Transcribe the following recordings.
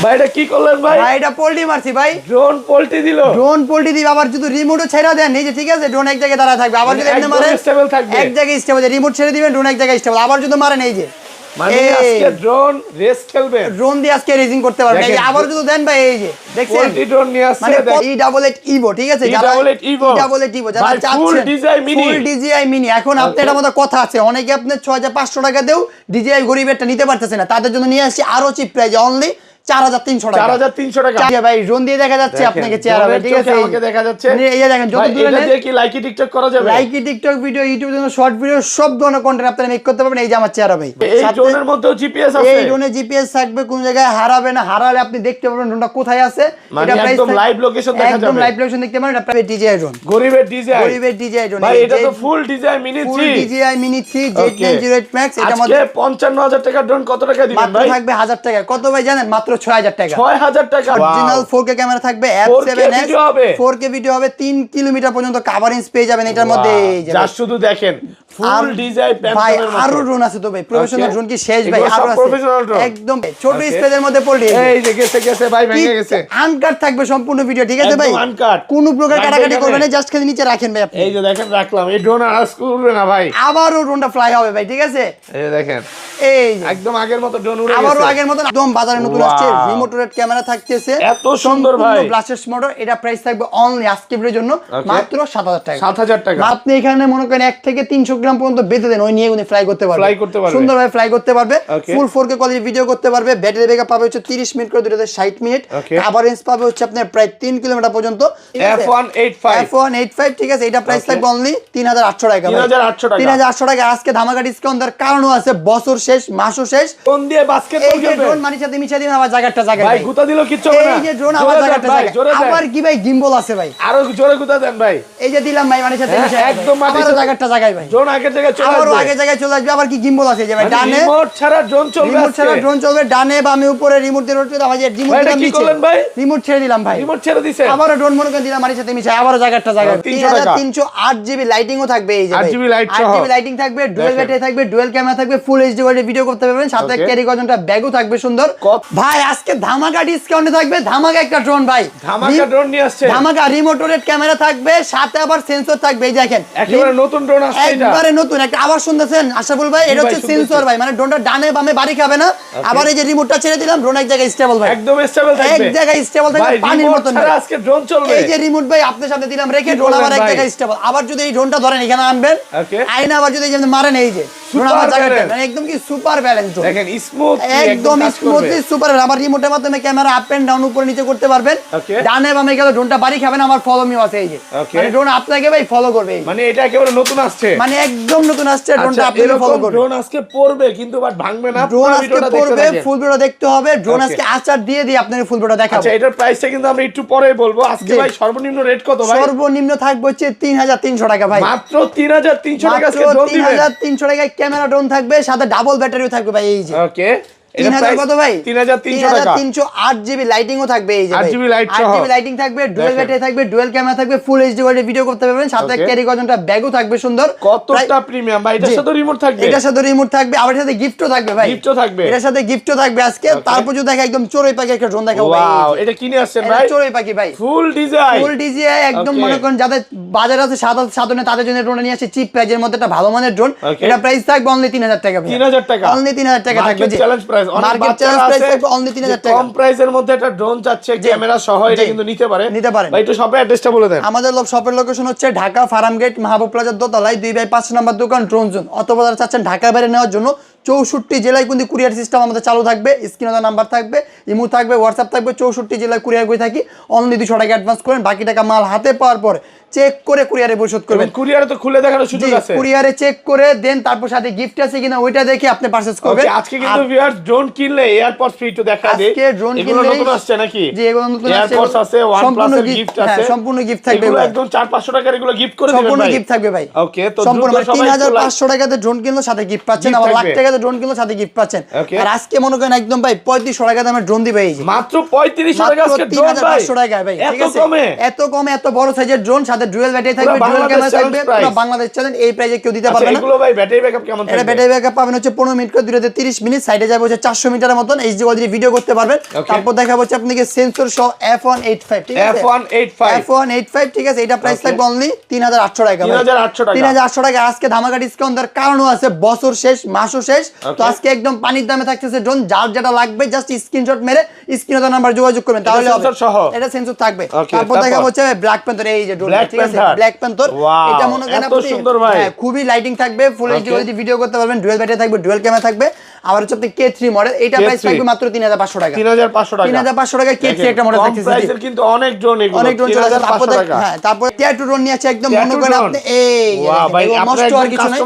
ভাই এটা কি করলেন ভাই? ভাই এটা পোল্ট্রি মারছি ভাই। ড্রোন পোল্ট্রি দিল। ড্রোন পোল্ট্রি দিবে, আবার যদি রিমোটও ছেড়ে দেন এই যে ঠিক আছে, ড্রোন এক জায়গায় দাঁড়ায় থাকবে। আবার যদি এমনি মারেন স্টেবল থাকবে, এক জায়গায় স্টেবল, রিমোট ছেড়ে দিবেন ড্রোন এক জায়গায় স্টেবল। আবার যদি মারেন এই যে মানে আজকে ড্রোন রেস খেলবে, ড্রোন দিয়ে আজকে রেসিং করতে পারবেন। এই যে আবার যদি দেন ভাই এই যে দেখছেন পোল্ট্রি ড্রোন নিয়ে আসছে, মানে E88 ইভো ঠিক আছে, যারা E88 ইভো যারা চাচ্ছেন ফুল DJI মিনি। এখন আপনাদের মধ্যে কথা আছে, অনেকে আপনি 6500 টাকা দেও DJI গরিবেরটা নিতে পারতেছেন না, তাদের জন্য নিয়ে আসছি আরো চিপ প্রাইজে অনলি 4300 টাকা। 4300 টাকা ভাই ড্রোন দিয়ে দেখা যাচ্ছে আপনাকে চেহারা ভাই, ঠিক আছে আমাকে দেখা যাচ্ছে। এই যে দেখেন যত দূরে এটা দিয়ে কি লাইকি টিকটক করা যাবে? লাইকি টিকটক ভিডিও, ইউটিউব জন্য শর্ট ভিডিও সব ধরনের কন্টেন্ট আপনারা মেক করতে পারবেন। এই যে আমার চেহারা ভাই, এই ড্রোনের মধ্যেও জিপিএস আছে। এই ড্রোনে জিপিএস থাকবে, কোন জায়গায় হারাবে না, হারালে আপনি দেখতে পারবেন ড্রোনটা কোথায় আছে। এটা একদম লাইভ লোকেশন দেখা যাবে, একদম লাইভ লোকেশন দেখতে পারবেন। এটা প্রাইভেট DJI ড্রোন, গরিবের DJI ড্রোন ভাই। এটা তো ফুল DJI মিনি 3, ফুল DJI মিনি 3 Z908 Max। এটা মধ্যে 55000 টাকা ড্রোন কত টাকা দিবেন ভাই? মাত্র থাকবে 1000 টাকা। কত ভাই জানেন? মাত্র 6000 টাকা। 6000 টাকা। অরিজিনাল 4K ক্যামেরা থাকবে, F7S 4K ভিডিও হবে, 3 কিলোমিটার পর্যন্ত কভারেজ পেয়ে যাবেন এটার মধ্যে। এই যে যা শুধু দেখেন ফুল DJI ভাই আরো ড্রোন আছে তো ভাই, প্রফেশনাল ড্রোন কি শেষ ভাই? আরো আছে প্রফেশনাল ড্রোন একদম ছোট স্পেসের মধ্যে পড়লি। এই যে গেছে ভাই, ভেঙে গেছে। আনকাট থাকবে সম্পূর্ণ ভিডিও, ঠিক আছে ভাই? আনকাট, কোনো প্রকার কাটাকাটি করবেন না, জাস্ট খালি নিচে রাখেন ভাই আপনি। এই যে দেখেন রাখলাম, এই ড্রোন আর উড়বে না ভাই, আবারও ড্রোনটা ফ্লাই হবে ভাই, ঠিক আছে? এই দেখেন এই একদম আগের মতো ড্রোন উড়ে গেছে, আবারও আগের মতো একদম বাজারে নতুন আসছে রিমোট রোটেট ক্যামেরা থাকতেছে, এত সুন্দর ভাই। Blasters motor. এটা প্রাইস থাকবে অনলি আজকে ভিডিওর জন্য মাত্র 7000 টাকা। 7000 টাকা। আপনি এখানে মনে করেন 1 থেকে 300 গ্রাম পর্যন্ত বেঁধে দেন, ওই নিয়ে উনি ফ্লাই করতে পারবে, সুন্দরভাবে ফ্লাই করতে পারবে, ফুল 4K কোয়ালিটি ভিডিও করতে পারবে। ব্যাটারি ব্যাকআপ পাবে হচ্ছে 30 মিনিট করে 260 মিনিট, কভারেজ পাবে হচ্ছে আপনার প্রায় 3 কিলোমিটার পর্যন্ত। F185 ঠিক আছে। এটা প্রাইস থাকবে অনলি 3800 টাকা। 3800 টাকা আজকে ধামাকা ডিসকাউন্ট দেওয়ার কারণও আছে, বছর শেষ, মাসও শেষ। কোন দিয়ে বাস্কেট বল খেলবে? এই যে ড্রোন মানির সাথে মিশা দিন, আবার জায়গাটা জায়গা ভাই গুতা দিলো কিচ্ছু হবে না। এই যে ড্রোন আবার জায়গাটা জায়গা, আবার কি ভাই গিম্বল আছে ভাই, আরো জোরে গুতা দেন ভাই। এই যে দিলাম ভাই মানির সাথে মিশা, একদম আবার জায়গাটা জায়গায় ভাই, ড্রোন আগের জায়গায় চলে আসবে, আবার আগের জায়গায় চলে আসবে। আবার কি গিম্বল আছে যে ভাই ডানে রিমোট ছাড়া ড্রোন চলবে, রিমোট ছাড়া ড্রোন চলবে, ডানে বামে উপরে রিমোট দিয়ে রোটেট হবে। রিমোট দিলাম নিচে, রিমোট ছেড়ে দিলাম ভাই, রিমোট ছেড়ে দিয়েছে, আবার ড্রোন মনে করে দিলাম মানির সাথে মিশা, আবার জায়গাটা জায়গা। 3308 জিবি লাইটিংও থাকবে, এই যে 8 জিবি লাইটিং থাকবে, ডুয়াল ব্যাটারি থাকবে, ডুয়াল ক্যামেরা থাকবে, ফুল এইচডি কোয়ালিটি ভিডিও করতে পারবেন, সাথে ক্যারি করার ব্যাগও থাকবে সুন্দর ভাই। আজকে ধামাকা ডিসকাউন্টে থাকবে ধামাকা একটা ড্রোন ভাই, ধামাকা ড্রোন নিয়ে আসছে, ধামাকা রিমোট রোটেট ক্যামেরা থাকবে, সাথে আবার সেন্সর থাকবে। এই দেখেন একেবারে নতুন ড্রোন আসছে, এটা একবারে নতুন একটা। আবার শুনতেছেন আশাফুল ভাই, এটা হচ্ছে সেন্সর ভাই, মানে ড্রোনটা ডানে বামে বাড়ি খাবে না। আবার এই যে রিমোটটা ছেড়ে দিলাম, ড্রোন এক জায়গায় স্টেবল ভাই, একদম স্টেবল থাকবে, এক জায়গায় স্টেবল থাকবে, পানির মতন ভাই। আজকে ড্রোন চলবে। এই যে রিমোট ভাই আপনার সাথে দিলাম, রেখে ড্রোন আবার এক জায়গায় স্টেবল। আবার যদি এই ড্রোনটা ধরেন এখানে আনবেন, আইনা আবার যদি যেমন মারেন, এই যে ড্রোন আবার জায়গাটা মানে একদম কি সুপার ব্যালেন্স ড্রোন, দেখেন স্মুথ, একদম স্মুথলি সুপার। আবার রিমোটের মাধ্যমে ক্যামেরা আপ এন্ড ডাউন উপরে নিচে করতে পারবেন, ডানে বামে গেলে ড্রোনটা বাড়ি খাবে না। আমার ফলো মিও আছে, এই যে মানে ড্রোন আপনাকে ভাই ফলো করবে, মানে এটা একেবারে নতুন আসছে, মানে একদম নতুন আসছে ড্রোনটা, আপনাকে ফলো করবে। ড্রোন আজকে পড়বে কিন্তু বাট ভাঙবে না, ড্রোন আজকে পড়বে, ফুল ভিডিও দেখতে হবে। ড্রোন আজকে আচার দিয়ে আপনাকে ফুল ভিডিও দেখাবো। আচ্ছা এটার প্রাইসটা কিন্তু আমরা একটু পরে বলবো। আজকে ভাই সর্বনিম্ন রেট কত ভাই? সর্বনিম্ন থাকবে হচ্ছে 3300 টাকা ভাই, মাত্র 3300 টাকা আজকে ড্রোন দিবেন। 3300 টাকায় ক্যামেরা ড্রোন থাকবে, সাথে ডাবল ব্যাটারিও থাকবে ভাই। এই যে ওকে 3000 কত ভাই? 3308 জিবি লাইটিংও থাকবে, এই যে 8 জিবি লাইটিং থাকবে, ডুয়াল ব্যাটারি থাকবে, ডুয়াল ক্যামেরা থাকবে, ফুল এইচডি কোয়ালিটি ভিডিও করতে পারবেন, সাথে ক্যারি করার ব্যাগও থাকবে সুন্দর। কতটা প্রিমিয়াম ভাই, এটার সাথে রিমোট থাকবে, এটার সাথে রিমোট থাকবে, আবার সাথে গিফটও থাকবে ভাই, গিফটও থাকবে, এটার সাথে গিফটও থাকবে আজকে। তারপর যদি দেখা একদম চড়ুই পাখি একটা ড্রোন দেখাবো ভাই। ওয়াও এটা কিনে আসছেন ভাই? চড়ুই পাখি ভাই, ফুল ডিজাইন একদম মনে করেন যাদের বাজার আছে সাধারণ তাদের জন্য ড্রোন নিয়ে আসে চিপ প্রাইজের মধ্যে একটা ভালো মানের ড্রোন। এটা প্রাইস থাকবে অনলি 3000 টাকা ভাই, 3000 টাকা, অনলি 3000 টাকা থাকবে। যে challenge price, market challenge price থাকবে অনলি 3000 টাকা। কম প্রাইসের মধ্যে একটা ড্রোন চাচ্ছে ক্যামেরা সহ, এটা কিন্তু নিতে পারেন। ভাই একটু শপের অ্যাড্রেসটা বলে দেন। আমাদের শপের লোকেশন হচ্ছে ঢাকা ফার্ম গেট মাহবুব প্লাজার দোতলায় 2/5 নম্বর দোকান ড্রোন জোন। অথবা যারা চাচ্ছেন ঢাকা বাইরে নেওয়ার জন্য 64 জেলায় কিন্তু কুরিয়ার সিস্টেম আমাদের চালু থাকবে। স্ক্রিনে নাম্বার থাকবে, ইমো থাকবে, হোয়াটসঅ্যাপ থাকবে। 64 জেলায় কুরিয়ার করে থাকি। অনলি 200 টাকা অ্যাডভান্স করেন, বাকি টাকা মাল হাতে পাওয়ার পরে চেক করে কুরিয়ারে পরিশোধ করবেন। কুরিয়ারে তো খুলে দেখানোর সুযোগ আছে, কুরিয়ারে চেক করে দেন, তারপর সাথে গিফট আছে কিনা ওইটা দেখে আপনি পারচেজ করবেন। আজকে কিন্তু ভিউয়ার্স ড্রোন কিনলে এয়ারপডস ফ্রি তো দেখা দেই। আজকে ড্রোন এগুলো কিনলে নতুন আসছে নাকি? জি এগুলো নতুন আসছে, এয়ারপডস আছে, OnePlus এর গিফট আছে, সম্পূর্ণ গিফট থাকবে। এগুলো একদম 400-500 টাকার এগুলো গিফট করে দিবেন ভাই, সম্পূর্ণ গিফট থাকবে ভাই। ওকে তো সম্পূর্ণ 3500 টাকাতে ড্রোন কিনলে সাথে গিফট পাচ্ছেন, আবার লাখ টাকাতে ড্রোন কিনলে সাথে গিফট পাচ্ছেন। আর আজকে মনে করেন একদম ভাই 3500 টাকা দামের ড্রোন দিবে, এই যে মাত্র 3500 টাকা আজকে ড্রোন ভাই, 3500 টাকা ভাই, ঠিক আছে? এত কমে এত বড় সাইজের ড্রোন সাথে সাথে ডুয়াল ব্যাটারি থাকবে, ডুয়াল ক্যামেরা থাকবে, পুরো বাংলাদেশ চ্যালেঞ্জ। এই প্রাইসে কেউ দিতে পারবে না। এগুলো ভাই ব্যাটারি ব্যাকআপ কেমন থাকবে? এটা ব্যাটারি ব্যাকআপ পাবেন হচ্ছে 15 মিনিট করে, দূরে 30 মিনিট, সাইডে যাবে হচ্ছে 400 মিটারের মতন এইচডি কোয়ালিটি ভিডিও করতে পারবেন। তারপর দেখাবো হচ্ছে আপনাকে সেন্সর সহ F185, ঠিক আছে? F185, ঠিক আছে? এটা প্রাইস থাকবে অনলি 3800 টাকা। 3800 টাকা। আজকে ধামাকা ডিসকাউন্ট দেওয়ার কারণও আছে, বছর শেষ, মাসও শেষ, তো আজকে একদম পানির দামে থাকতেছে ড্রোন। যার যেটা লাগবে জাস্ট স্ক্রিনশট মেরে স্ক্রিনে দেওয়া নাম্বার যোগাযোগ করবেন, তাহলে হবে। এটা সেন্সর থাকবে। তারপর দেখাবো হচ্ছে ব্ল্যাক প্যান্থর, এই যে ড্রোন, ঠিক আছে? ব্ল্যাক প্যান্থর, এটা মনে করেন আপনি খুবই লাইটিং থাকবে, ফুল এইচডি কোয়ালিটি ভিডিও করতে পারবেন, ডুয়াল ব্যাটারি থাকবে, ডুয়াল ক্যামেরা থাকবে। আবার হচ্ছে আপনি K3 মডেল, এটা প্রাইস থাকবে মাত্র 3500 টাকা। 3500 টাকা K3 একটা মডেল থাকতেছে। প্রাইসের কিন্তু অনেক ড্রোন, এগুলো অনেক ড্রোন চলে আসে। হ্যাঁ, তারপর টিয়ার 2 ড্রোন নিয়ে আছে, একদম মনে করেন আপনি এই ভাই নষ্ট আর কিছু নাই,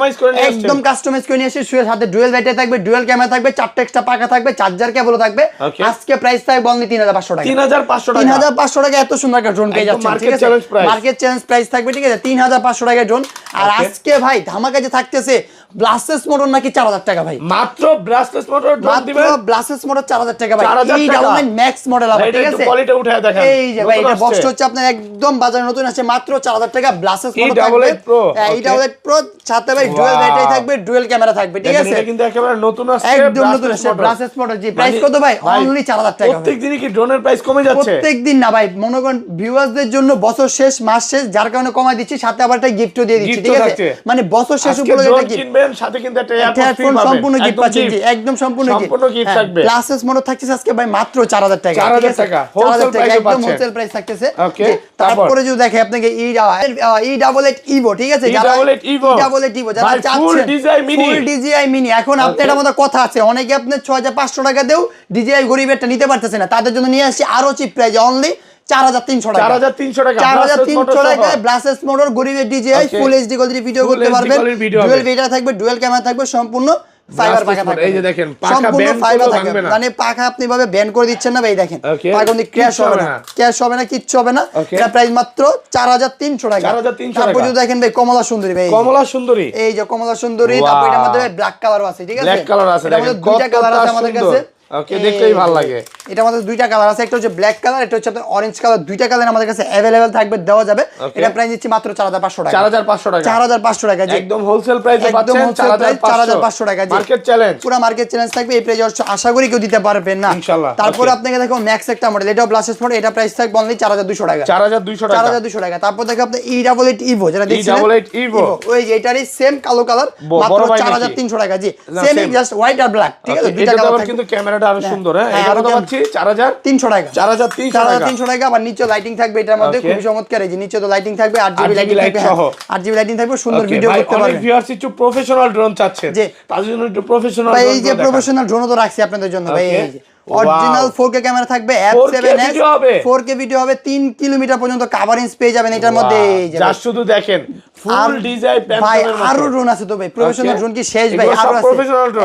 একদম কাস্টমাইজ করে নিয়ে এসে শুয়ে, সাথে ডুয়াল ব্যাটারি থাকবে, ডুয়াল ক্যামেরা থাকবে, 4টা এক্সট্রা পাখা থাকবে, চার্জার কেবল থাকবে। আজকে প্রাইস থাকবে অনলি 3500 টাকা। 3500 টাকা এত সুন্দর একটা ড্রোন পেয়ে যাচ্ছেন, ঠিক আছে? মার্কেট চ্যালেঞ্জ প্রাইস থাকবে, ঠিক আছে? 3500 টাকা ড্রোন। আর আজকে ভাই ধামাকা যে থাকতেছে, ব্লাস্টেস মোটর নাকি 4000 টাকা ভাই, মাত্র ব্লাস্টেস মোটর ড্রোন দিবেন, মাত্র ব্লাস্টেস মোটর 4000 টাকা ভাই। এই ডাবল ম্যাক্স মডেল আবার, ঠিক আছে? কোয়ালিটি উঠায় দেখেন, এই যে ভাই, এটা বক্স হচ্ছে আপনার একদম বাজারে নতুন আছে, মাত্র 4000 টাকা। ব্লাস্টেস মোটর থাকবে, এই ডাবল প্রো, সাথে ভাই ডুয়াল ব্যাটারি থাকবে, ডুয়াল ক্যামেরা থাকবে, ঠিক আছে? এটা কিন্তু একেবারে নতুন আছে, একদম নতুন আছে ব্লাস্টেস মোটর। জি, প্রাইস কত ভাই? অনলি 4000 টাকা। প্রত্যেকদিনই কি ড্রোনের প্রাইস কমে যাচ্ছে? প্রত্যেকদিন না ভাই, মনে করেন ভিউয়ারদের জন্য বছর শেষ, মাস শেষ, যার কারণে কমাই দিচ্ছি, সাথে আবার একটা গিফটও দিয়ে দিচ্ছি, ঠিক আছে? মানে বছর শেষ উপলক্ষে একটা গিফট কিনবেন, সাথে কিন্তু একটা হেডফোন সম্পূর্ণ গিফট পাচ্ছেন। জি, একদম সম্পূর্ণ গিফট থাকবে। ব্লাস্টেস মোটর থাকছে আজকে ভাই মাত্র 4000 টাকা। 4000 টাকা হোলসেল প্রাইসে একদম পাচ্ছেন, হোলসেল প্রাইস থাকতেছে। ওকে, তারপরে যদি দেখে আপনাকে E88 Evo, ঠিক আছে? যারা E88 Evo যারা চাচ্ছেন ফুল DJI মিনি, এখন আপনাদের মধ্যে কথা আছে, অনেকে আপনি 6500 টাকা দেও DJI গরিবেরটা নিতে পারতেছেন না, তাদের জন্য নিয়ে আসছি আরো চিপ প্রাইস, অনলি 4300 টাকা। 4300 টাকায় ব্লাস্টেস মোটর, গরিবের DJI full HD quality video করতে পারবেন, ডুয়াল ব্যাটারি থাকবে, ডুয়াল ক্যামেরা থাকবে, সম্পূর্ণ ফাইবার পাখা থাকবে। এই যে দেখেন, পাখা ব্যান্ড থাকবে না, মানে পাখা আপনি ভাবে ব্যান্ড করে দিচ্ছেন না ভাই, দেখেন পাখা কিন্তু ক্র্যাশ হবে না, কিচ্ছু হবে না। এটা প্রাইস মাত্র 4300 টাকা। 4300 টাকা। তারপর যদি দেখেন ভাই কমলা সুন্দরী, ভাই কমলা সুন্দরী, এই যে কমলা সুন্দরী, তারপর এটার মধ্যে ব্ল্যাক কালারও আছে, ঠিক আছে? ব্ল্যাক কালার আছে, এটার মধ্যে দুইটা কালার আছে আমাদের কাছে। ওকে, দেখলেই ভালো লাগে। এটা আমাদের দুইটা কালার আছে, একটা হচ্ছে ব্ল্যাক কালার, একটা হচ্ছে আপনার অরেঞ্জ কালার। দুইটা কালার আমাদের কাছে अवेलेबल থাকবে, দেওয়া যাবে। এটা প্রাইস দিচ্ছি মাত্র 4500 টাকা। 4500 টাকা, 4500 টাকা। জি, একদম হোলসেল প্রাইসে পাচ্ছেন, 4500 টাকা। জি, মার্কেট চ্যালেঞ্জ, পুরো মার্কেট চ্যালেঞ্জ থাকবে। এই প্রাইস আশা করি কেউ দিতে পারবেন না ইনশাআল্লাহ। তারপর আপনাকে দেখো ম্যাক্স একটা মডেল, এটাও ব্লাস্টেস মডেল, এটা প্রাইস থাকবে অনলি 4200 টাকা। 4200 টাকা। তারপর দেখো আপনি E88 Evo, যেটা দেখছেন ওই যে এটারই সেম কালো কালার, মাত্র 4300 টাকা। জি, সেম জাস্ট হোয়াইট আর ব্ল্যাক, ঠিক আছে? দুইটা কালার থাকবে, কিন্তু ক্যামেরাটা আরো সুন্দর। হ্যাঁ, এটা কত পাচ্ছি? 4300 টাকা। 4300 টাকা। আবার নিচে লাইটিং থাকবে, এটার মধ্যে খুব চমৎকার। এই যে নিচে তো লাইটিং থাকবে, 8GB লাইটিং থাকবে, 8GB লাইটিং থাকবে, সুন্দর ভিডিও করতে পারবেন। অনেক ভিউয়ার্স একটু প্রফেশনাল ড্রোন চাচ্ছেন, তাদের জন্য একটু প্রফেশনাল ভাই, এই যে প্রফেশনাল ড্রোনও তো রাখছি আপনাদের জন্য ভাই। এই যে অরিজিনাল 4K ক্যামেরা থাকবে, F7S 4K ভিডিও হবে, 3 কিলোমিটার পর্যন্ত কভারেজ পেয়ে যাবেন এটার মধ্যে। এই যে জাস্ট শুধু দেখেন ফুল ডিজাইন ভাই, আরো ড্রোন আছে তো ভাই, প্রফেশনাল ড্রোন কি শেষ ভাই? আরো আছে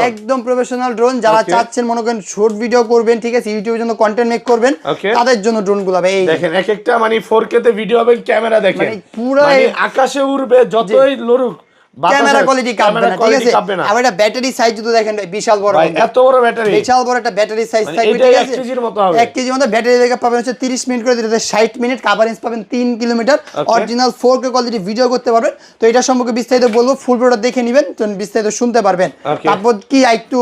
একদম প্রফেশনাল ড্রোন, যারা চাচ্ছেন মনে করেন শর্ট ভিডিও করবেন, ঠিক আছে, ইউটিউবের জন্য কন্টেন্ট মেক করবেন, তাদের জন্য ড্রোনগুলো ভাই। এই দেখেন এক একটা মানে 4K তে ভিডিও হবে, ক্যামেরা দেখেন মানে পুরো আকাশে উড়বে, যতই লড়ুক ক্যামেরা কোয়ালিটি কাঁপবে না, ঠিক আছে? আর এটা ব্যাটারি সাইজ যদি দেখেন ভাই, বিশাল বড়, এত বড় ব্যাটারি, বিশাল বড় একটা ব্যাটারি সাইজ থাকবে, ঠিক আছে? 1 কেজির মতো হবে। 1 কেজির মতো ব্যাটারি ব্যাকআপ পাবেন হচ্ছে 30 মিনিট করে, দিতে 60 মিনিট, কভারেজ পাবেন 3 kilometre, original 4K quality video করতে পারবেন। তো এটা সম্পর্কে বিস্তারিত বলবো, ফুল ভিডিওটা দেখে নেবেন, তো বিস্তারিত শুনতে পারবেন। তারপর কি একটু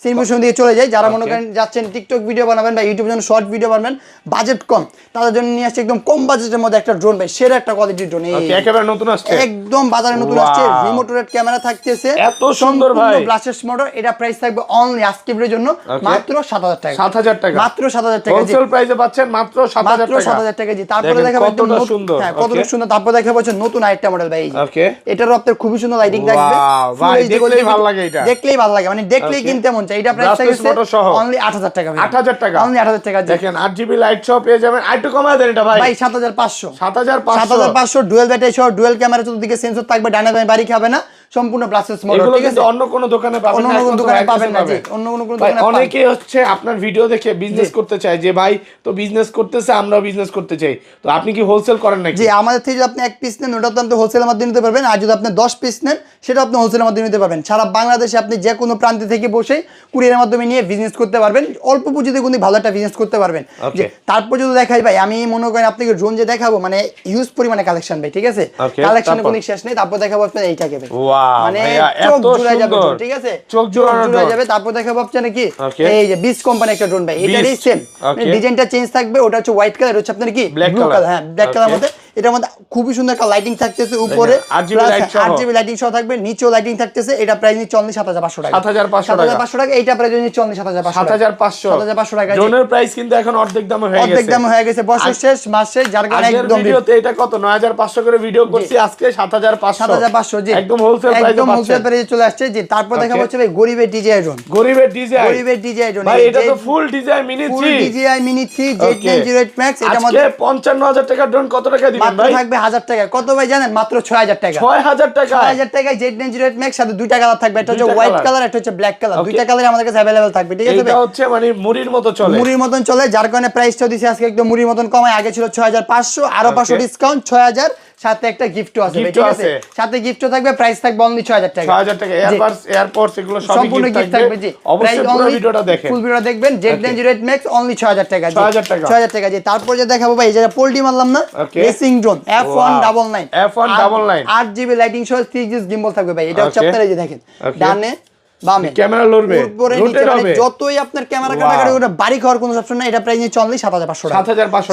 সিনভূষণ দিয়ে চলে যায়, যারা মনে করেন যাচ্ছেন টিকটক ভিডিও বানাবেন বা ইউটিউবের জন্য শর্ট ভিডিও বানাবেন, বাজেট কম, তাদের জন্য নিয়ে আসছে একদম কম বাজেটের মধ্যে একটা ড্রোন ভাই, সেরা একটা কোয়ালিটির ড্রোন। একেবারে নতুন আসছে, একদম বাজারে নতুন আসছে, রিমোট রেট ক্যামেরা থাকতেছে, এত সুন্দর ভাই, ব্লাস্টেস মোটর। এটা প্রাইস থাকবে অনলি আজকের জন্য মাত্র 7000 টাকা। 7000 টাকা, মাত্র 7000 টাকা। হোলসেল প্রাইসে পাচ্ছেন মাত্র 7000 টাকা। 7000 টাকা। জি, তারপরে দেখাবো একদম সুন্দর, হ্যাঁ কতটা সুন্দর। তারপর দেখাবো হচ্ছে নতুন আরেকটা মডেল ভাই। ওকে, এটারও আপনার খুবই সুন্দর লাইটিং থাকবে, ভাই দেখলেই ভালো লাগে, এটা দেখলেই ভালো লাগে, মানে দেখলেই কিনতে মন চায়। এটা প্রাইস থাকবে অনলি 8000 টাকা। 8000 টাকা, অনলি 8000 টাকা। দেখেন 8GB লাইট সহ পেয়ে যাবেন। আইটু কমায় দেন এটা ভাই, 7500। 7500 ডুয়াল ব্যাটারি সহ, ডুয়াল ক্যামেরা, চতুর্দিকে সেন্সর থাকবে, ডানে বামে বাড়ি খাবে না, সম্পূর্ণ ব্লাস্টেস মোটর, এগুলো ঠিক আছে? কিন্তু অন্য কোন দোকানে পাবেন না, অন্য কোনো দোকানে পাবেন না, জি অন্য কোনো দোকানে পাবেন। অনেকে হচ্ছে আপনার ভিডিও দেখে বিজনেস করতে চায় যে ভাই তো বিজনেস করতেছে, আমরাও বিজনেস করতে চাই, তো আপনি কি হোলসেল করেন নাকি? জি আমাদের থেকে যদি আপনি 1 পিস নেন ওটা তো আপনি হোলসেলের মাধ্যমে নিতে পারবেন, আর যদি আপনি 10 পিস নেন সেটা আপনি হোলসেলের মাধ্যমে নিতে পারবেন। সারা বাংলাদেশে আপনি যে কোনো প্রান্ত থেকে বসে কুরিয়ারের মাধ্যমে নিয়ে বিজনেস করতে পারবেন, অল্প পুঁজিতে কিন্তু ভালো একটা বিজনেস করতে পারবেন। যে তারপর যদি দেখাই ভাই, আমি মনে করেন আপনাকে ড্রোন যে দেখাবো মানে হিউজ পরিমাণে কালেকশন ভাই, ঠিক আছে? কালেকশনের কোনো শেষ নেই। তারপর দেখাবো আপনার এইটাকে ভাই, মানে চোখ জুড়ে যাবে, ঠিক আছে? চোখ জুড়ে যাবে। তারপর দেখাবো আপনার কি এই যে বিস কোম্পানি একটা ড্রোন ভাই, এটারই সেম ডিজাইনটা চেঞ্জ থাকবে, ওটা হচ্ছে হোয়াইট কালার, হচ্ছে আপনার কি ব্লু কালার, হ্যাঁ ব্ল্যাক কালার মধ্যে। এটার মধ্যে খুবই সুন্দর একটা লাইটিং থাকতেছে, উপরে 8GB লাইটিং সহ থাকবে, নিচেও লাইটিং থাকতেছে। এটা প্রাইস নিচ্ছে অনলি 7500 টাকা, 7500 টাকা। এইটা প্রাইস নিচ্ছে অনলি 7500 টাকা। ড্রোনের প্রাইস কিন্তু এখন অর্ধেক দাম হয়ে গেছে, অর্ধেক দাম হয়ে গেছে, বছর শেষ মাস শেষ, যার কারণে একদম ভিডিওতে এটা কত 9500 করে ভিডিও করছি, আজকে 7500 জি একদম হোলসেল প্রাইসে একদম হোলসেল প্রাইসে চলে আসছে। জি তারপর দেখা হচ্ছে ভাই গরিবের ডিজাই ড্রোন, গরিবের ডিজাই ড্রোন ভাই, এটা তো ফুল ডিজাই মিনি 3 Z908 Max। এটা মধ্যে 55000 টাকা ড্রোন কত টাকা দিবেন ভাই? থাকবে 1000 টাকা। কত ভাই জানেন? মাত্র 6000 টাকা। 6000 টাকায় Z908 Max, সাথে দুইটা কালার থাকবে, একটা হচ্ছে হোয়াইট কালার, একটা হচ্ছে ব্ল্যাক কালার। দুইটা কালারই আমাদের কাছে अवेलेबल থাকবে, ঠিক আছে? এটা হচ্ছে মানে মুড়ির মতো চলে, মুড়ির মতন চলে, যার কারণে প্রাইসটা দিছি আজকে একদম মুড়ির মতন কমায়। আগে ছিল 6500, আরো 500 ডিসকাউন্ট 6000, সাথে একটা গিফটও আছে, ঠিক আছে? সাথে গিফটও থাকবে, প্রাইস থাকবে অনলি 6000 টাকা। 6000 টাকা এয়ারপোর্টস এগুলো সবই সম্পূর্ণ গিফট থাকবে। জি অবশ্যই পুরো ভিডিওটা দেখেন, ফুল ভিডিও দেখবেন। Z908 Max অনলি 6000 টাকা, 6000 টাকা। জি তারপর যে দেখাবো ভাই, এই যে পোল্ট্রি মারলাম না, racing drone F199 8GB lighting সহ 3G গিম্বল থাকবে ভাই। এটা হচ্ছে আপনারা এই যে দেখেন, ডানে বামে ক্যামেরা লড়বে, রোটেট হবে, যতই আপনার ক্যামেরা কাটাকাটি ওটা বাড়ি খাওয়ার কোনো অপশন নাই। এটা প্রাইস নিচ্ছে অনলি 7500 টাকা,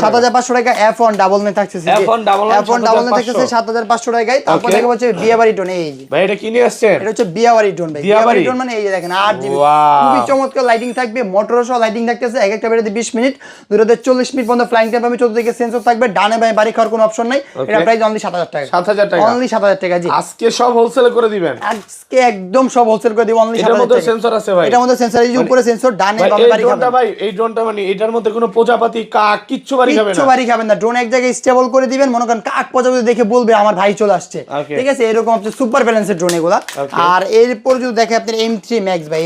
7500 টাকা। F199 থাকতেছে, F199 থাকতেছে 7500 টাকায়। তারপর দেখা হচ্ছে বিয়াবাড়ি ড্রোন, এই যে ভাই এটা কি নিয়ে আসছেন? এটা হচ্ছে বিয়াবাড়ি ড্রোন ভাই। বিয়াবাড়ি ড্রোন মানে এই যে দেখেন 8GB, খুবই চমৎকার লাইটিং থাকবে, মোটর সহ লাইটিং থাকতেছে। এক একটা বেড়ে 20 মিনিট, দূরতে 40 মিনিট পর্যন্ত ফ্লাইং টাইম পাবে, চতুর্দিকে সেন্সর থাকবে, ডানে বামে বাড়ি খাওয়ার কোনো অপশন নাই। এটা প্রাইস অনলি 7000 টাকা, 7000 টাকা, অনলি 7000 টাকা। জি আজকে সব হোলসেল করে দিবেন, আজকে একদম সব হোলসেল করে দিব অনলি 7000 টাকা। সেন্সর আছে ভাই, এটার মধ্যে সেন্সর, এই যে উপরে সেন্সর, ডানে বামে বাড়ি খাবে ভাই। এই ড্রোনটা মানে এটার মধ্যে কোনো প্রজাপতি কাক কিচ্ছু বাড়ি খাবে না, কিচ্ছু বাড়ি খাবেন না। ড্রোন এক জায়গায় স্টেবল করে দিবেন, মনে করেন কাক প্রজাপতি দেখে বলবে আমার ভাই চলে আসছে, ঠিক আছে? এরকম হচ্ছে সুপার ব্যালেন্সের ড্রোন এগুলা। আর এরপর যদি দেখে আপনার M3 Max ভাই,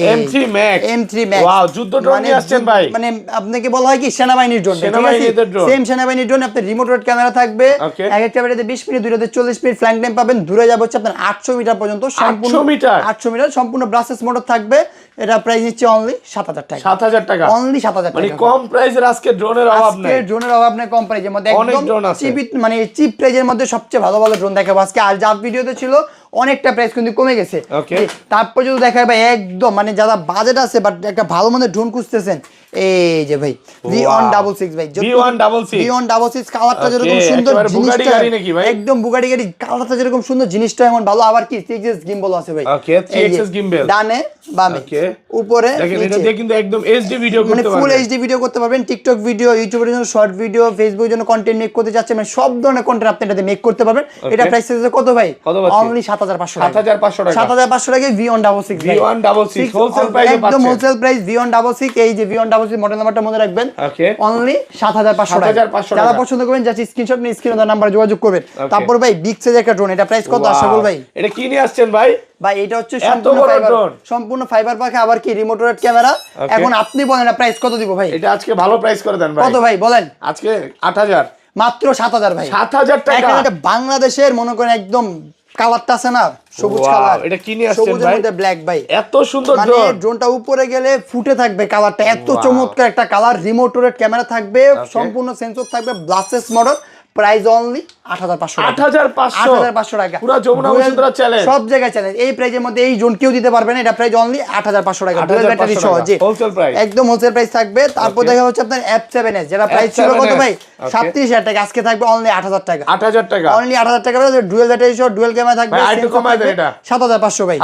M3 Max ওয়াও, যুদ্ধ ড্রোন নিয়ে আসছেন ভাই। মানে আপনাকে বলা হয় কি সেনাবাহিনীর ড্রোন, ঠিক আছে? সেম সেনাবাহিনীর ড্রোন। আপনার রিমোট রোড ক্যামেরা থাকবে, এক একটা বেড়ে 20 মিনিট, দূরে 40 মিনিট ফ্লাইং টাইম পাবেন। দূরে যাবে হচ্ছে আপনার 800 মিটার পর্যন্ত, সম্পূর্ণ 800 মিটার সম্পূর্ণ ব্লাস্টেস মোটর থাকবে। এটা প্রাইস নিচ্ছে অনলি 7000 টাকা, 7000 টাকা, অনলি 7000 টাকা। মানে কম প্রাইসের আজকে ড্রোনের অভাব নাই, আজকে ড্রোনের অভাব নাই। কম প্রাইসের মধ্যে একদম চিপ, মানে চিপ প্রাইসের মধ্যে সবচেয়ে ভালো ভালো ড্রোন দেখাবো আজকে। আর যা ভিডিওতে ছিল অনেকটা প্রাইস কিন্তু কমে গেছে। তারপর যদি দেখাই ভাই একদম মানে যারা বাজেট আছে বাট একটা ভালো মানের ড্রোন খুঁজতেছেন, এই যে ভাই V166 ভাই, V166 কালারটা যেরকম সুন্দর, জিনিসটা একদম বুগাটি গাড়ি, কালারটা যেরকম সুন্দর, জিনিসটা এমন ভালো। আবার কি 3X গিম্বল আছে ভাই, 3X গিম্বল, ডানে বামে উপরে দেখেন। এটা দিয়ে কিন্তু একদম HD ভিডিও করতে পারবেন, মানে ফুল HD ভিডিও করতে পারবেন। টিকটক ভিডিও, ইউটিউবের জন্য শর্ট ভিডিও, ফেসবুকের জন্য কন্টেন্ট মেক করতে যাচ্ছেন, মানে সব ধরনের কন্টেন্ট আপনি এটাতে মেক করতে পারবেন। এটা প্রাইস আছে কত ভাই? অনলি 7500 টাকা, 7500 টাকায় V166 V166 হোলসেল প্রাইসে পাচ্ছেন, একদম হোলসেল প্রাইস V166। এই যে V166 মডেল নাম্বারটা মনে রাখবেন, অনলি 7500 টাকা। যারা পছন্দ করবেন জাস্ট স্ক্রিনশট নিয়ে স্ক্রিনে দেওয়া নাম্বারে যোগাযোগ করবেন। তারপর ভাই বিগ সাইজ একটা ড্রোন, এটা প্রাইস কত আশাফুল ভাই? এটা কি নিয়ে আসছেন ভাই? ভাই এটা হচ্ছে সম্পূর্ণ ফাইবার পাখা, আবার কি রিমোট রোড ক্যামেরা। এখন আপনি বলেন না প্রাইস কত দিব ভাই? এটা আজকে ভালো প্রাইস করে দেন ভাই। কত ভাই বলেন? আজকে 8000, মাত্র 7000 ভাই, 7000 টাকা। এটা বাংলাদেশের মনে করেন একদম কালারটা আছে না সবুজ কালার, এটা কি নিয়ে আসছেন ভাই? মধ্যে ব্ল্যাক ভাই, এত সুন্দর মানে ড্রোনটা উপরে গেলে ফুটে থাকবে কালারটা, এত চমৎকার একটা কালার। রিমোট রোড ক্যামেরা থাকবে, সম্পূর্ণ সেন্সর থাকবে, ব্লাস্টেস মোটর। প্রাইস অনলি 8500 টাকা, 8500 টাকা। পুরো যমুনা বসুন্ধরা চ্যালেঞ্জ, সব জায়গায় চ্যালেঞ্জ। এই প্রাইজের মধ্যে এই জোন কেউ দিতে পারবে না। এটা প্রাইস অনলি 8500 টাকা, ডুয়াল ব্যাটারি সহ। জি হোলসেল প্রাইস, একদম হোলসেল প্রাইস থাকবে। তারপর দেখা হচ্ছে আপনার F7s, যেটা প্রাইস ছিল কত ভাই? 37000 টাকা, আজকে থাকবে অনলি 8000 টাকা, 8000 টাকা, অনলি 8000 টাকা। ডুয়াল ব্যাটারি সহ ডুয়াল ক্যামেরা থাকবে, একটু কমায় দেন এটা 7500 ভাই,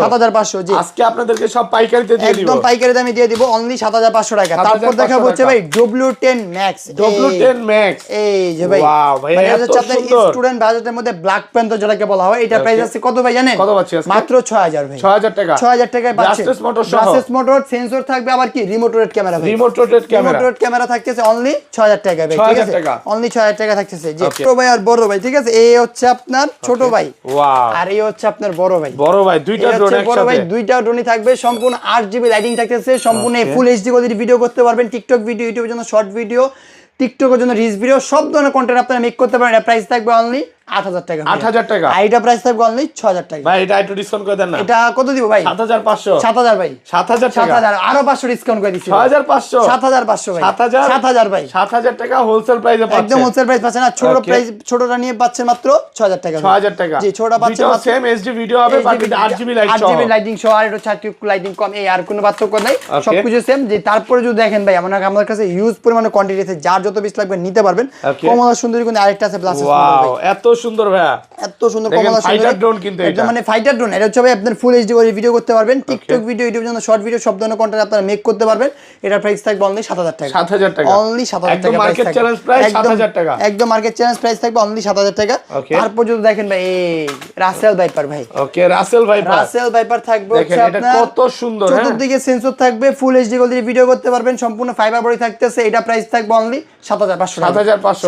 7500। জি আজকে আপনাদেরকে সব পাইকারিতে দিয়ে দিব, একদম পাইকারি দামে দিয়ে দিব, অনলি 7500 টাকা। তারপর দেখা হচ্ছে ভাই W10 Max, W10 Max, এই যে ভাই, ওয়াও ভাই, এত হচ্ছে আপনার স্টুডেন্ট বাজেটের মধ্যে ব্ল্যাক প্যান্থার যেটাকে বলা হয়, এটা প্রাইস আছে কত ভাই জানেন? কত পাচ্ছি আজকে? মাত্র 6000 ভাই। 6000 টাকা। 6000 টাকায় পাচ্ছেন ব্রাসলেস মোটর সহ। ব্রাসলেস মোটর, সেন্সর থাকবে, আবার কি রিমোট রোটেট ক্যামেরা ভাই। Remote rotate camera. Remote rotate camera থাকতেছে অনলি 6000 টাকা ভাই, ঠিক আছে? অনলি 6000 টাকা থাকতেছে। জি, ছোট ভাই আর বড় ভাই, ঠিক আছে? এই হচ্ছে আপনার ছোট ভাই, ওয়াও, আর এই হচ্ছে আপনার বড় ভাই। বড় ভাই দুইটা ড্রোন একসাথে। বড় ভাই দুইটা ড্রোনই থাকবে, সম্পূর্ণ 8GB লাইটিং থাকতেছে, সম্পূর্ণ ফুল এইচডি কোয়ালিটি ভিডিও করতে পারবেন। টিকটক ভিডিও, ইউটিউবের জন্য শর্ট ভিডিও, টিকটকের জন্য রিলস ভিডিও, সব ধরনের কন্টেন্ট আপনারা মেক করতে পারেন। এটা প্রাইস থাকবে অনলি 8000 টাকা। 8000 টাকা। আর এটা প্রাইস থাকবে অনলি 6000 টাকা। ভাই এটা একটু ডিসকাউন্ট করে দেন না। এটা কত দিব ভাই? 7500। 7000 ভাই। 7000 টাকা। 7000 আরো 500 ডিসকাউন্ট করে দিচ্ছি। 6500। 7500 ভাই। 7000 ভাই। 7000 টাকা হোলসেল প্রাইসে পাচ্ছেন। একদম হোলসেল প্রাইস পাচ্ছেন। আর ছোট প্রাইস, ছোটটা নিয়ে পাচ্ছেন মাত্র 6000 টাকা। 6000 টাকা। জি, ছোটটা পাচ্ছেন দুটো মাত্র সেম এইচডি ভিডিও হবে, বাট 8GB লাইট সহ। 8GB লাইটিং সহ, আর এটা 4 লাইটিং কম, এই আর কোনো পার্থক্য নাই, সবকিছু সেম। যে তারপরে যদি দেখেন ভাই, আমাদের কাছে হিউজ পরিমাণে কোয়ান্টিটি আছে, যার যত পিস লাগবে নিতে পারবেন। কমলা সুন্দরী কিন্তু আরেকটা আছে প্লাস। ওয়াও, এত সুন্দর ভাই, এত সুন্দর কমলা সুন্দরী ফাইটার ড্রোন কিন্তু এটা মানে ফাইটার ড্রোন। এটা হচ্ছে ভাই আপনার ফুল এইচডি করে ভিডিও করতে পারবেন, টিকটক ভিডিও, ইউটিউবের জন্য শর্ট ভিডিও, সব ধরনের কন্টেন্ট আপনারা মেক করতে পারবেন। এটার প্রাইস থাকবে অনলি 7000 টাকা। 7000 টাকা। অনলি 7000 টাকা। একদম মার্কেট চ্যালেঞ্জ প্রাইস 7000 টাকা। একদম মার্কেট চ্যালেঞ্জ প্রাইস থাকবে অনলি 7000 টাকা। তারপর যদি দেখেন ভাই, এই রাসেল ভাইপার ভাই। ওকে, রাসেল ভাইপার থাকবে হচ্ছে আপনার কত সুন্দর, চতুর্দিকে সেন্সর থাকবে, ফুল এইচডি কোয়ালিটি ভিডিও করতে পারবেন, সম্পূর্ণ ফাইবার বডি থাকতেছে। এটা প্রাইস থাকবে অনলি 7500 টাকা।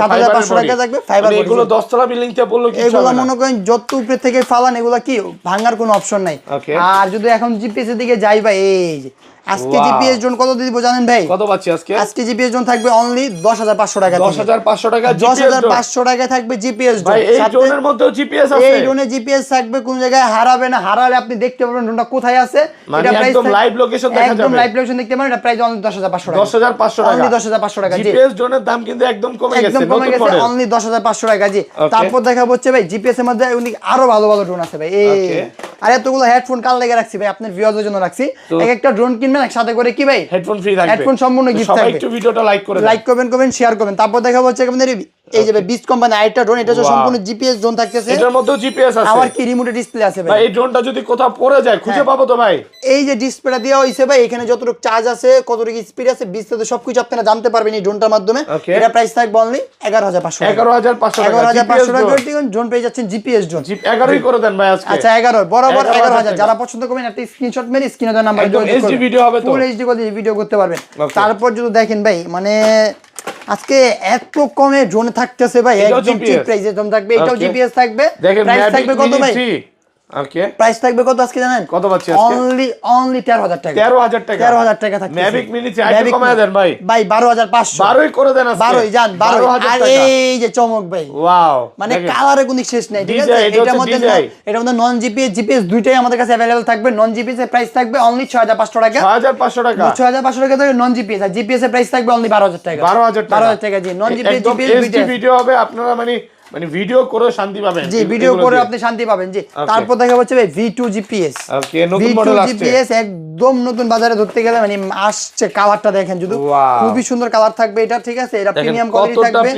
7500 টাকা থাকবে ফাইবার বডি। এগুলো 10 তলা বিল্ডিং তে পড়লো কি এগুলো মনে করেন যত উপরে থেকে ফালান, এগুলো কি ভাঙার কোনো অপশন নাই। আর যদি এখন জিপিএস এর দিকে যাই ভাই, এই যে আজকে জিপিএস জোন কত দিব জানেন ভাই? কত পাচ্ছি আজকে? আজকে জিপিএস জোন থাকবে অনলি 10500 টাকা। 10500 টাকা। 10500 টাকা থাকবে জিপিএস জোন। ভাই এই জোনের মধ্যেও জিপিএস আছে? এই জোনে জিপিএস থাকবে, কোন জায়গায় হারাবে না। হারালে আপনি দেখতে পারবেন ড্রোনটা কোথায় আছে। এটা প্রাইস একদম লাইভ লোকেশন দেখা যাবে। একদম লাইভ লোকেশন দেখতে পারবেন। এটা প্রাইস অনলি 10500 টাকা। 10500 টাকা। অনলি 10500 টাকা। জিপিএস জোনের দাম কিন্তু একদম কমে গেছে, একদম কমে গেছে, অনলি 10500 টাকা। জি, তারপর দেখাবো হচ্ছে ভাই জিপিএস এর মধ্যে উনি আরো ভালো ভালো ড্রোন আছে ভাই। এই আর এতগুলো হেডফোন কাল লেগে রাখছি ভাই, আপনার ভিউয়ারদের জন্য রাখছি। এক একটা ড্রোন কিনবেন, একসাথে করে কি ভাই হেডফোন ফ্রি থাকবে। হেডফোন সম্পূর্ণ গিফট থাকবে। সবাই একটু ভিডিওটা লাইক করে দেন, লাইক করবেন, শেয়ার করবেন। তারপর দেখাবো হচ্ছে আপনাদের এই যে বিচ কোম্পানি আইটা ড্রোন। এটা হচ্ছে সম্পূর্ণ জিপিএস ড্রোন থাকতেছে। এটার মধ্যেও জিপিএস আছে। আবার কি রিমোট ডিসপ্লে আছে ভাই। ভাই এই ড্রোনটা যদি কোথাও পড়ে যায় খুঁজে পাবো তো ভাই? এই যে ডিসপ্লেটা দেওয়া হইছে ভাই, এখানে যতটুকু চার্জ আছে, কতটুকু স্পিড আছে, বিস্তারিত সবকিছু আপনারা জানতে পারবেন এই ড্রোনটার মাধ্যমে। এটা প্রাইস থাকবে অনলি 11500 টাকা। 11500 টাকা। 11500 টাকা ড্রোন পেয়ে যাচ্ছেন, জিপিএস ড্রোন। 11ই করে দেন ভাই আজকে। আচ্ছা 11 বরাবর 11000। যারা পছন্দ করবেন একটা স্ক্রিনশট মেরে স্ক্রিনে দেওয়া নাম্বারে যোগাযোগ করুন। এইচডি ভিডিও হবে তো? ফুল এইচডি কোয়ালিটি ভিডিও করতে পারবেন। তারপর যদি দেখেন ভাই, মানে আজকে এত কমে ড্রোন থাকতেছে ভাই, একদম চিপ প্রাইসে ড্রোন থাকবে। এটাও জিপিএস থাকবে। প্রাইস থাকবে কত ভাই? ওকে, প্রাইস থাকবে কত আজকে জানেন? কত পাচ্ছি আজকে? অনলি 13000 টাকা। 13000 টাকা। 13000 টাকা থাকছে। ম্যাভিক মিনি চাইতে কমায় দেন ভাই। ভাই 12500। 12ই করে দেন আজকে। 12ই জান 12। আর এই যে চমক ভাই, ওয়াও, মানে কালারে কোনো শেষ নাই, ঠিক আছে? এটার মধ্যে নন জিপিএস জিপিএস দুইটাই আমাদের কাছে अवेलेबल থাকবে। নন জিপিএস এর প্রাইস থাকবে অনলি 6500 টাকা। 6500 টাকা। 6500 টাকা থাকবে নন জিপিএস। আর জিপিএস এর প্রাইস থাকবে অনলি 12000 টাকা। 12000 টাকা। জি, non GPS GPS HD video হবে, আপনারা মানে ভিডিও করে শান্তি পাবেন। জি, ভিডিও করে আপনি শান্তি পাবেন। জি, তারপর দেখা হচ্ছে ভাই V2 GPS। ওকে, নতুন মডেল আসছে। GPS একদম নতুন, বাজারে ধরতে গেলে মানে আসছে। কালারটা দেখেন শুধু, খুবই সুন্দর কালার থাকবে এটা, ঠিক আছে? এটা প্রিমিয়াম কোয়ালিটি থাকবে।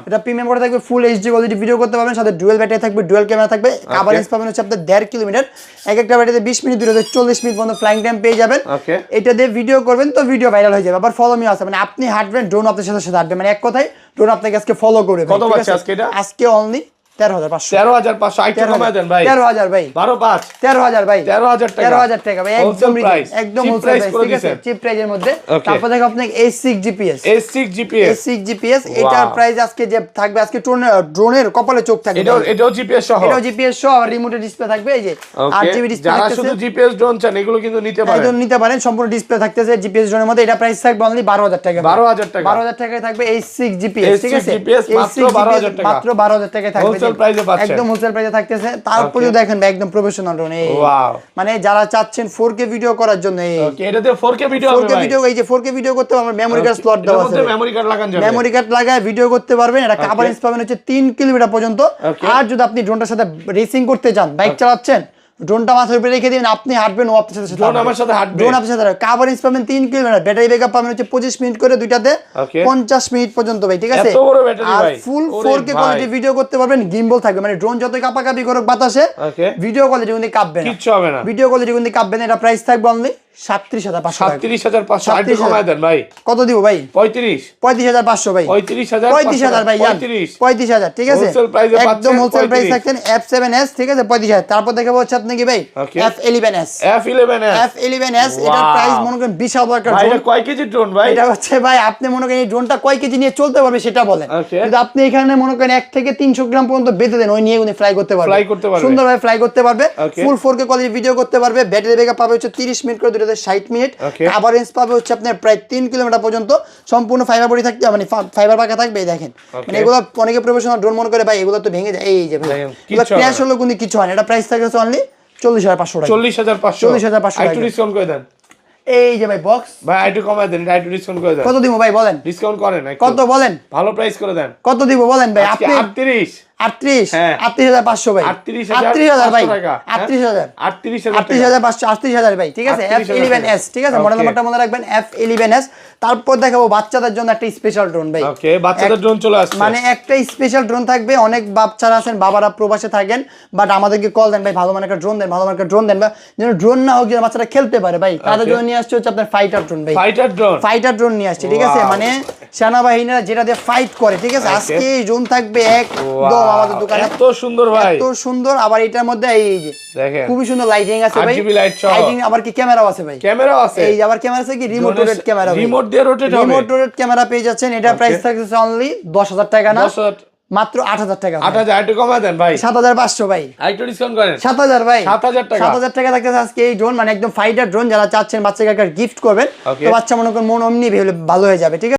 এটা প্রিমিয়াম করে থাকবে, ফুল এইচডি কোয়ালিটি ভিডিও করতে পারবেন। সাথে ডুয়াল ব্যাটারি থাকবে, ডুয়াল ক্যামেরা থাকবে। কভারেজ পাবেন হচ্ছে আপনাদের 1.5 কিলোমিটার। এক একটা ব্যাটারিতে 20 মিনিট, 40 মিনিট পর্যন্ত ফ্লাইং টাইম পেয়ে যাবেন। এটা দিয়ে ভিডিও করবেন তো ভিডিও ভাইরাল হয়ে যাবে। আবার ফলো মি আছে, মানে আপনি হাঁটবেন, ড্রোন আপনার সাথে সাথে হাঁটবে। মানে এক কথায় ড্রোন আপনাকে আজকে ফলো করবে। কত পাচ্ছি আজকে এটা? আজকে অনলি 13500। 13500 আইটা কমায় দেন ভাই। 13000 ভাই। 12500। 13000 ভাই। 13000 টাকা। 13000 টাকা ভাই, একদম একদম হোলসেল প্রাইস, ঠিক আছে? চিপ প্রাইসের মধ্যে। তারপর দেখো আপনাকে S6 GPS। S6 GPS। S6 GPS এটার প্রাইস আজকে যে থাকবে, আজকে ড্রোনের কপালে চোখ থাকবে। এটাও জিপিএস সহ। এটাও জিপিএস সহ, আর রিমোটের ডিসপ্লে থাকবে। এই যে 8GB ডিসপ্লে যারা থাকতেছে। শুধু জিপিএস ড্রোন চান এগুলো কিন্তু নিতে পারেন। একদম নিতে পারেন, সম্পূর্ণ ডিসপ্লে থাকতেছে জিপিএস ড্রোনের মধ্যে। এটা প্রাইস থাকবে অনলি 12000 টাকা। 12000 টাকা। 12000 টাকায় থাকবে S6 GPS, ঠিক আছে? মাত্র 12000 টাকা। মাত্র 12000 টাকায় থাকবে। হোলসেল প্রাইসে পাচ্ছেন। একদম হোলসেল প্রাইসে থাকতেছে। তারপরে দেখেন ভাই, একদম প্রফেশনাল ড্রোন। এই মানে যারা চাচ্ছেন 4K ভিডিও করার জন্য, ওকে, এটাতে 4K ভিডিও হবে ভাই। 4K ভিডিও, এই যে 4K ভিডিও করতে আমার মেমরি কার্ড স্লট দেওয়া আছে। মেমরি কার্ড লাগান যাবে। মেমরি কার্ড লাগায় ভিডিও করতে পারবেন। এটা কভারেজ পাবেন হচ্ছে 3 কিলোমিটার পর্যন্ত। আর যদি আপনি ড্রোনটার সাথে রেসিং করতে চান, বাইক চালাচ্ছেন, ড্রোনটা মাথার উপরে রেখে দিবেন, আপনি হাঁটবেন, ও আপনার সাথে ড্রোন আমার সাথে হাঁটবে। ড্রোন আপনার সাথে কভারেজ পাবেন 3 কিলোমিটার। ব্যাটারি ব্যাকআপ পাবেন হচ্ছে 25 মিনিট করে, দুইটাতে 50 মিনিট পর্যন্ত ভাই, ঠিক আছে? এত বড় ব্যাটারি আর ভাই। ফুল 4K কোয়ালিটি ভিডিও করতে পারবেন। গিম্বল থাকবে, মানে ড্রোন যতই কাঁপাকাঁপি করুক বাতাসে, ভিডিও কোয়ালিটি কিন্তু কাঁপবে না, কিচ্ছু হবে না। ভিডিও কোয়ালিটি কিন্তু কাঁপবে না। এটা প্রাইস থাকবে অনলি 37,500 টাকা। 37,500 আইটু কমায় দেন ভাই। কত দিব ভাই? 35 35,500 ভাই। 35,000 ভাই জান। 35,000 ঠিক আছে, হোলসেল প্রাইসে একদম পাচ্ছেন হোলসেল প্রাইস 35 থাকছেন F7s ঠিক আছে 35,000। তারপর দেখাবো হচ্ছে আপনি কি ভাই Okay. F11s। F11s F11s এটার Wow. প্রাইস মনে করেন বিশাল বড় একটা ভাই ড্রোন। এটা কয় কেজি ড্রোন ভাই? এটা হচ্ছে ভাই আপনি মনে করেন এই ড্রোনটা কয় কেজি নিয়ে চলতে পারবে সেটা বলেন। Okay. কিন্তু আপনি এখানে মনে করেন 1 থেকে 300 গ্রাম পর্যন্ত বেঁধে দেন, ওই নিয়ে উনি ফ্লাই করতে পারবে। Fly করতে পারবে। সুন্দরভাবে ফ্লাই করতে পারবে। Okay. ফুল 4K কোয়ালিটি ভিডিও করতে পারবে। ব্যাটারি ব্যাকআপ পাবে হচ্ছে 30 মিনিট করে 260 মিনিট। Okay. আবার রেঞ্জ পাবে হচ্ছে আপনার প্রায় 3 কিলোমিটার পর্যন্ত। সম্পূর্ণ ফাইবার বডি থাকতে মানে ফাইবার পাকা থাকবে এই দেখেন। Okay. মানে এগুলো অনেকে প্রফেশনাল ড্রোন মনে করে ভাই এগুলো তো ভেঙে যায়, এই যে ভাই দেখেন, এগুলো কিচ্ছু ক্র্যাশ হবে না। হলো কিন্তু কিছু হয় না। এটা প্রাইস থাকে অনলি 40,500 টাকা। 40,500 40,500 আইটু টাকা। ডিসকাউন্ট করে দেন এই যে ভাই বক্স ভাই, আইটু কমায় দেন, আইটু ডিসকাউন্ট করে দেন। কত দিব ভাই বলেন? ডিসকাউন্ট করেন একটু। কত বলেন? ভালো প্রাইস করে দেন। কত দিব বলেন ভাই? আজকে আপনি 38 38 হ্যাঁ। 38,500 ভাই। 38,500 ভাই টাকা। 38,000 38,000 38,500 38,000 ভাই ঠিক আছে। 38,000 F11s ঠিক আছে, মডেল Okay. নাম্বারটা মনে রাখবেন F11s। তারপর দেখাবো বাচ্চাদের জন্য একটা স্পেশাল ড্রোন ভাই। ওকে, বাচ্চাদের ড্রোন চলে আসছে। মানে একটা স্পেশাল ড্রোন থাকবে। অনেক বাচ্চারা আছেন বাবারা প্রবাসে থাকেন, বাট আমাদেরকে কল দেন ভাই ভালো মানে একটা ড্রোন দেন, ভালো মানে একটা ড্রোন দেন, বা যেন ড্রোন না হোক যেন বাচ্চারা খেলতে পারে ভাই, তাদের জন্য নিয়ে আসছে হচ্ছে আপনার ফাইটার ড্রোন ভাই। ফাইটার ড্রোন ফাইটার ড্রোন নিয়ে আসছে ঠিক আছে, Wow. মানে সেনাবাহিনীরা যেটা দিয়ে ফাইট করে ঠিক আছে। Okay. আজকে এই ড্রোন থাকবে একদম আমাদের দোকানে। এত সুন্দর ভাই, এত সুন্দর। আবার এটার মধ্যে এই যে দেখেন খুবই সুন্দর লাইটিং আছে ভাই। RGB লাইট সহ। লাইটিং আবার কি ক্যামেরাও আছে ভাই। ক্যামেরাও আছে। এই যে আবার ক্যামেরা আছে কি রিমোট রোটেট ক্যামেরা। রিমোট দিয়ে রোটেট হবে। রিমোট রোটেট ক্যামেরা পেয়ে যাচ্ছেন। এটা প্রাইস থাকছে অনলি 10,000 টাকা না, 10,000 মাত্র 8,000 টাকা। 8,000 আইটু কমায় দেন ভাই। 7,500 ভাই। আইটু ডিসকাউন্ট করেন। 7,000 ভাই। 7,000 টাকা। 7,000 টাকা থাকতেছে আজকে এই ড্রোন, মানে একদম ফাইটার ড্রোন। যারা চাচ্ছেন বাচ্চাকে একটা গিফট করবেন, Okay. তো বাচ্চা মনে করেন মন অমনি ভালো হয়ে যাবে ঠিক আছে।